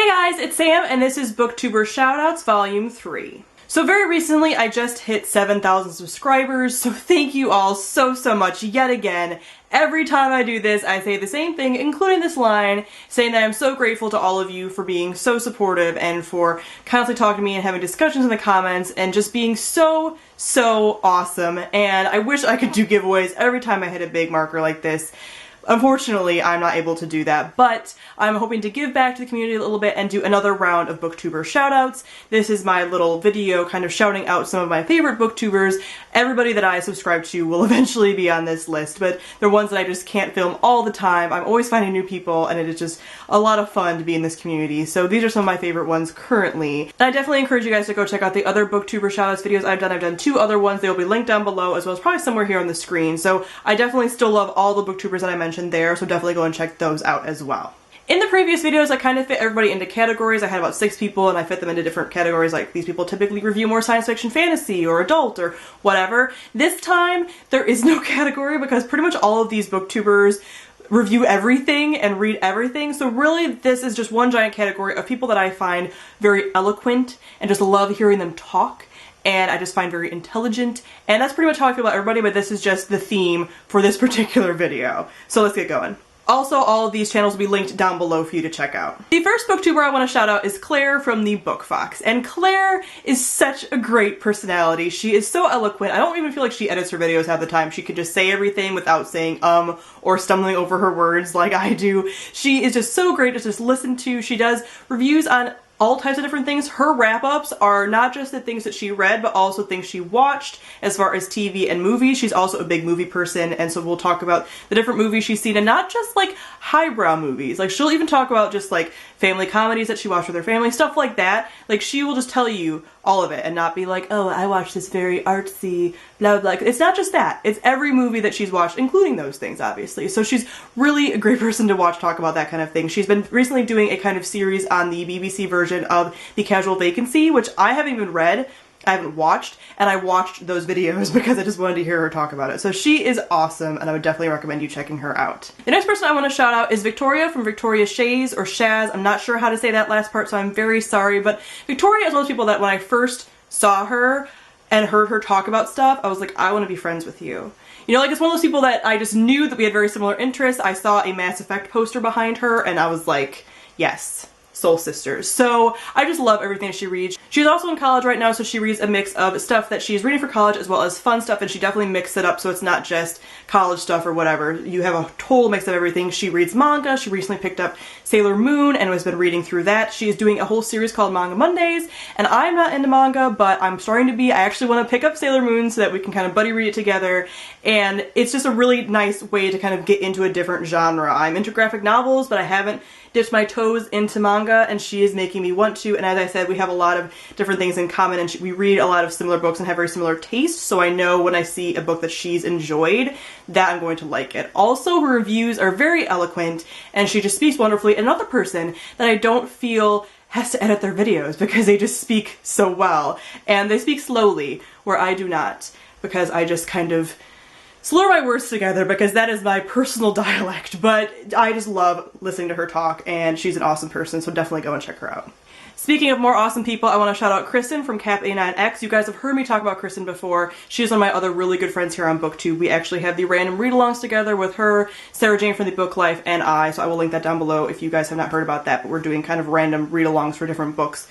Hey guys, it's Sam and this is Booktuber Shoutouts Volume 3. So very recently I just hit 7,000 subscribers, so thank you all so much yet again. Every time I do this I say the same thing, including this line, saying that I'm so grateful to all of you for being so supportive and for constantly talking to me and having discussions in the comments and just being so awesome. And I wish I could do giveaways every time I hit a big marker like this. Unfortunately, I'm not able to do that, but I'm hoping to give back to the community a little bit and do another round of Booktuber Shoutouts. This is my little video kind of shouting out some of my favorite booktubers. Everybody that I subscribe to will eventually be on this list, but they're ones that I just can't film all the time. I'm always finding new people, and it is just a lot of fun to be in this community, so these are some of my favorite ones currently. And I definitely encourage you guys to go check out the other Booktuber Shoutouts videos I've done. I've done 2 other ones. They will be linked down below, as well as probably somewhere here on the screen, so I definitely still love all the booktubers that I mentioned there, so definitely go and check those out as well. In the previous videos, I kind of fit everybody into categories. I had about 6 people and I fit them into different categories, like these people typically review more science fiction, fantasy, or adult, or whatever. This time, there is no category because pretty much all of these booktubers review everything and read everything, so really this is just one giant category of people that I find very eloquent and just love hearing them talk. And I just find very intelligent, and that's pretty much how I feel about everybody, but this is just the theme for this particular video. So let's get going. Also, all of these channels will be linked down below for you to check out. The first booktuber I want to shout out is Claire from the Book Fox, and Claire is such a great personality. She is so eloquent. I don't even feel like she edits her videos half the time. She can just say everything without saying or stumbling over her words like I do. She is just so great to just listen to. She does reviews on all types of different things. Her wrap-ups are not just the things that she read, but also things she watched as far as TV and movies. She's also a big movie person, and so we'll talk about the different movies she's seen, and not just like highbrow movies. Like, she'll even talk about just like family comedies that she watched with her family, stuff like that. Like, she will just tell you all of it and not be like, oh, I watched this very artsy blah blah. It's not just that. It's every movie that she's watched, including those things, obviously. So she's really a great person to watch talk about that kind of thing. She's been recently doing a kind of series on the BBC version of The Casual Vacancy, which I haven't even read. I haven't watched, and I watched those videos because I just wanted to hear her talk about it. So she is awesome, and I would definitely recommend you checking her out. The next person I want to shout out is Victoria from Victoria Shays, or Shaz. I'm not sure how to say that last part, so I'm very sorry, but Victoria is one of those people that when I first saw her and heard her talk about stuff, I was like, I want to be friends with you. You know, like, it's one of those people that I just knew that we had very similar interests. I saw a Mass Effect poster behind her, and I was like, yes. Soul sisters. So I just love everything she reads. She's also in college right now, so she reads a mix of stuff that she's reading for college as well as fun stuff, and she definitely mixes it up so it's not just college stuff or whatever. You have a total mix of everything. She reads manga. She recently picked up Sailor Moon and has been reading through that. She is doing a whole series called Manga Mondays, and I'm not into manga, but I'm starting to be. I actually want to pick up Sailor Moon so that we can kind of buddy read it together, and it's just a really nice way to kind of get into a different genre. I'm into graphic novels, but I haven't dipped my toes into manga, and she is making me want to. And as I said, we have a lot of different things in common, and we read a lot of similar books and have very similar tastes, so I know when I see a book that she's enjoyed that I'm going to like it. Also, her reviews are very eloquent, and she just speaks wonderfully. Another person that I don't feel has to edit their videos because they just speak so well, and they speak slowly, where I do not, because I just kind of slur my words together because that is my personal dialect, but I just love listening to her talk, and she's an awesome person, so definitely go and check her out. Speaking of more awesome people, I want to shout out Kristen from Cap89X. You guys have heard me talk about Kristen before. She's one of my other really good friends here on Booktube. We actually have the random read-alongs together with her, Sarah Jane from The Book Life, and I, so I will link that down below if you guys have not heard about that, but we're doing kind of random read-alongs for different books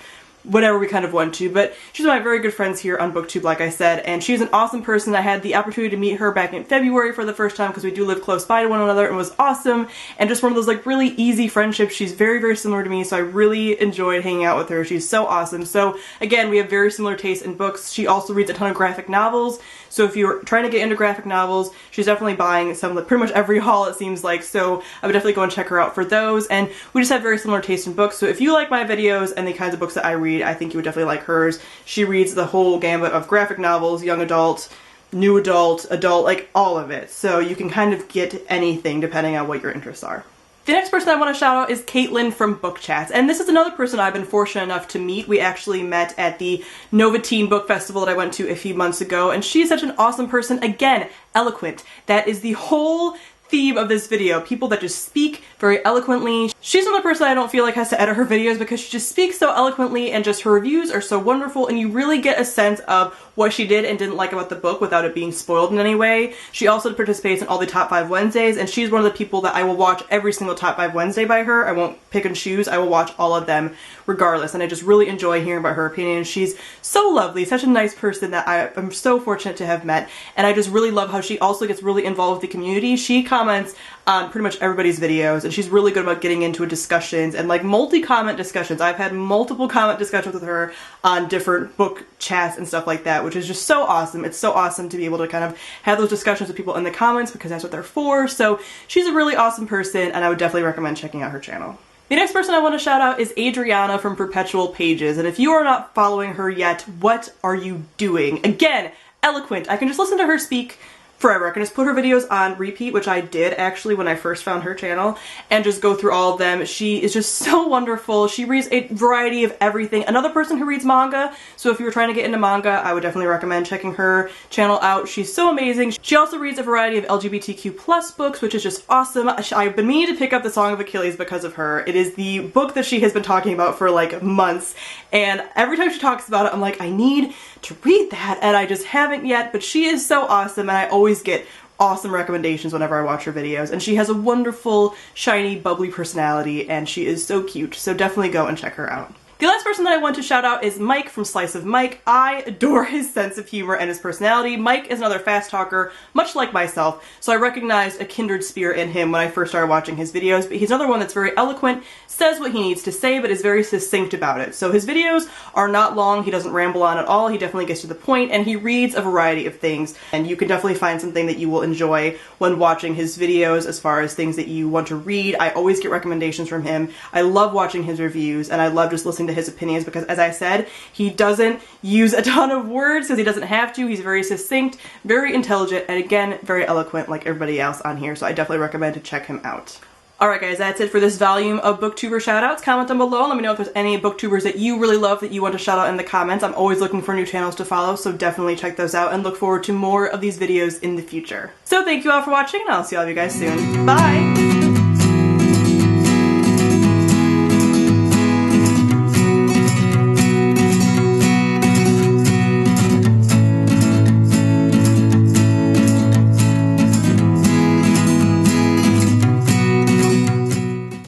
whatever we kind of want to, but she's one of my very good friends here on Booktube, like I said, and she's an awesome person. I had the opportunity to meet her back in February for the first time because we do live close by to one another, and it was awesome, and just one of those like really easy friendships. She's very similar to me, so I really enjoyed hanging out with her. She's so awesome. So again, we have very similar tastes in books. She also reads a ton of graphic novels, so if you're trying to get into graphic novels, she's definitely buying some, like pretty much every haul it seems like, so I would definitely go and check her out for those, and we just have very similar tastes in books, so if you like my videos and the kinds of books that I read, I think you would definitely like hers. She reads the whole gambit of graphic novels, young adult, new adult, like all of it. So you can kind of get anything depending on what your interests are. The next person I want to shout out is Caitlin from Book Chats, and this is another person I've been fortunate enough to meet. We actually met at the Nova Teen Book Festival that I went to a few months ago, and she's such an awesome person. Again, eloquent. That is the whole theme of this video. People that just speak very eloquently. She's another person I don't feel like has to edit her videos because she just speaks so eloquently, and just her reviews are so wonderful, and you really get a sense of what she did and didn't like about the book without it being spoiled in any way. She also participates in all the Top 5 Wednesdays, and she's one of the people that I will watch every single Top 5 Wednesday by her. I won't pick and choose. I will watch all of them regardless, and I just really enjoy hearing about her opinion. She's so lovely, such a nice person that I am so fortunate to have met, and I just really love how she also gets really involved with the community. She comments on pretty much everybody's videos, and she's really good about getting into discussions and like multi-comment discussions. I've had multiple comment discussions with her on different book chats and stuff like that, which is just so awesome. It's so awesome to be able to kind of have those discussions with people in the comments because that's what they're for. So she's a really awesome person, and I would definitely recommend checking out her channel. The next person I want to shout out is Adriana from Perpetual Pages, and if you are not following her yet, what are you doing? Again, eloquent. I can just listen to her speak forever. I can just put her videos on repeat, which I did actually when I first found her channel, and just go through all of them. She is just so wonderful. She reads a variety of everything. Another person who reads manga, so if you were trying to get into manga, I would definitely recommend checking her channel out. She's so amazing. She also reads a variety of LGBTQ+ books, which is just awesome. I've been meaning to pick up The Song of Achilles because of her. It is the book that she has been talking about for like months, and every time she talks about it, I'm like, I need to read that, and I just haven't yet, but she is so awesome, and I always get awesome recommendations whenever I watch her videos, and she has a wonderful, shiny, bubbly personality, and she is so cute, so definitely go and check her out. The last person that I want to shout out is Mike from Slice of Mike. I adore his sense of humor and his personality. Mike is another fast talker, much like myself, so I recognized a kindred spirit in him when I first started watching his videos, but he's another one that's very eloquent, says what he needs to say, but is very succinct about it. So his videos are not long, he doesn't ramble on at all, he definitely gets to the point, and he reads a variety of things, and you can definitely find something that you will enjoy when watching his videos as far as things that you want to read. I always get recommendations from him. I love watching his reviews, and I love just listening to his opinions because, as I said, he doesn't use a ton of words because he doesn't have to. He's very succinct, very intelligent, and again, very eloquent like everybody else on here, so I definitely recommend to check him out. Alright guys, that's it for this volume of Booktuber Shoutouts. Comment down below and let me know if there's any booktubers that you really love that you want to shout out in the comments. I'm always looking for new channels to follow, so definitely check those out and look forward to more of these videos in the future. So thank you all for watching, and I'll see all of you guys soon. Bye!